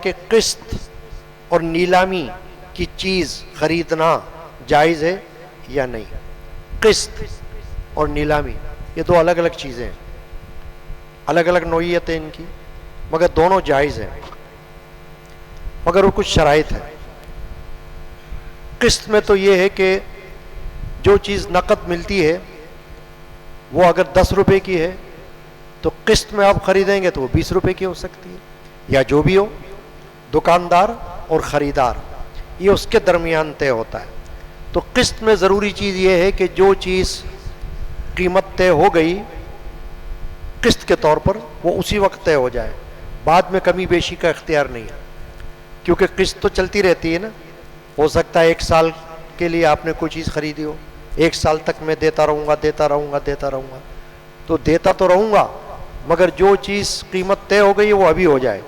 کہ قسط اور نیلامی کی چیز خریدنا جائز ہے یا نہیں۔ قسط اور نیلامی یہ دو الگ الگ چیزیں ہیں، الگ الگ نوعیت ہے ان کی، مگر دونوں جائز ہیں، مگر وہ کچھ شرائط ہے۔ قسط میں تو یہ ہے کہ جو چیز نقد ملتی ہے وہ اگر 10 روپے کی ہے تو قسط میں آپ خریدیں گے تو وہ 20 روپے کی ہو سکتی ہے، یا جو بھی ہو، دکاندار اور خریدار یہ اس کے درمیان طے ہوتا ہے۔ تو قسط میں ضروری چیز یہ ہے کہ جو چیز قیمت طے ہو گئی قسط کے طور پر وہ اسی وقت طے ہو جائے، بعد میں کمی بیشی کا اختیار نہیں ہے، کیونکہ قسط تو چلتی رہتی ہے نا۔ ہو سکتا ہے 1 سال کے لیے آپ نے کوئی چیز خریدی ہو، 1 سال تک میں دیتا رہوں گا دیتا رہوں گا دیتا رہوں گا، تو دیتا تو رہوں گا مگر جو چیز قیمت طے ہو گئی وہ ابھی ہو جائے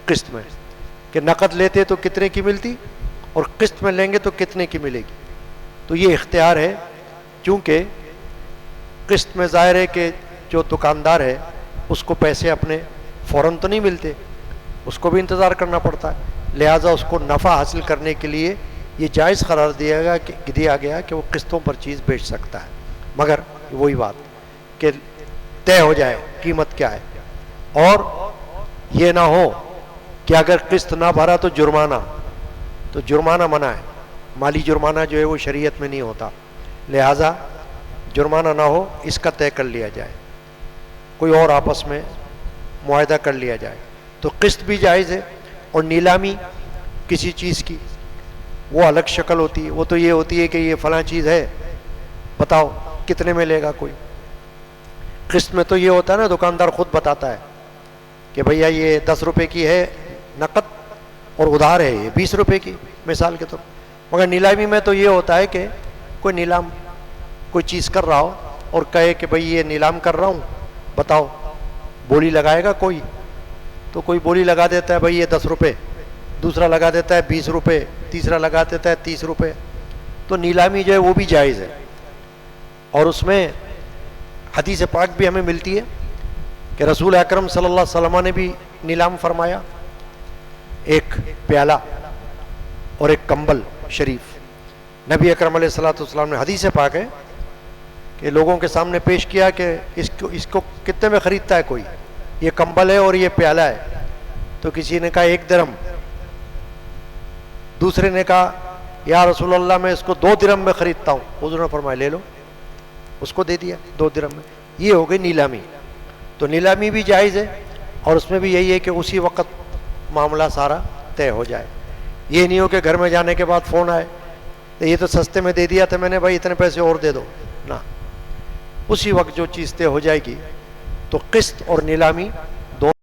قسط میں، کہ نقد لیتے تو کتنے کی ملتی اور قسط میں لیں گے تو کتنے کی ملے گی۔ تو یہ اختیار ہے، چونکہ قسط میں ظاہر ہے کہ جو دکاندار ہے اس کو پیسے اپنے فوراً تو نہیں ملتے، اس کو بھی انتظار کرنا پڑتا ہے، لہٰذا اس کو نفع حاصل کرنے کے لیے یہ جائز قرار دیا گیا کہ وہ قسطوں پر چیز بیچ سکتا ہے، مگر وہی بات کہ طے ہو جائے قیمت کیا ہے، اور یہ نہ ہو کہ اگر قسط نہ بھرا تو جرمانہ منع ہے، مالی جرمانہ جو ہے وہ شریعت میں نہیں ہوتا، لہٰذا جرمانہ نہ ہو اس کا طے کر لیا جائے، کوئی اور آپس میں معاہدہ کر لیا جائے، تو قسط بھی جائز ہے۔ اور نیلامی کسی چیز کی وہ الگ شکل ہوتی ہے، وہ تو یہ ہوتی ہے کہ یہ فلاں چیز ہے بتاؤ کتنے میں لے گا کوئی۔ قسط میں تو یہ ہوتا ہے نا، دکاندار خود بتاتا ہے کہ بھیا یہ 10 روپے کی ہے نقد اور ادھار ہے یہ 20 روپے کی، مثال کے طور پر۔ مگر نیلامی میں تو یہ ہوتا ہے کہ کوئی نیلام کوئی چیز کر رہا ہو اور کہے کہ بھئی یہ نیلام کر رہا ہوں بتاؤ بولی لگائے گا کوئی، تو کوئی بولی لگا دیتا ہے بھئی یہ 10 روپے، دوسرا لگا دیتا ہے 20 روپے، تیسرا لگا دیتا ہے 30 روپے، تو نیلامی جو ہے وہ بھی جائز ہے۔ اور اس میں حدیث پاک بھی ہمیں ملتی ہے کہ رسول اکرم صلی اللہ علیہ وسلم نے بھی نیلام فرمایا، ایک پیالہ اور ایک کمبل شریف، نبی اکرم علیہ الصلوۃ والسلام نے، حدیث پاک ہے کہ لوگوں کے سامنے پیش کیا کہ اس کو کتنے میں خریدتا ہے کوئی، یہ کمبل ہے اور یہ پیالہ ہے، تو کسی نے کہا 1 درہم، دوسرے نے کہا یا رسول اللہ میں اس کو 2 درہم میں خریدتا ہوں، حضور نے فرمایا لے لو، اس کو دے دیا 2 درہم میں۔ یہ ہو گئی نیلامی۔ تو نیلامی بھی جائز ہے، اور اس میں بھی یہی ہے کہ اسی وقت معاملہ سارا طے ہو جائے، یہ نہیں ہو کہ گھر میں جانے کے بعد فون آئے تو یہ تو سستے میں دے دیا تھا میں نے بھائی اتنے پیسے اور دے دو، نہ، اسی وقت جو چیز طے ہو جائے گی۔ تو قسط اور نیلامی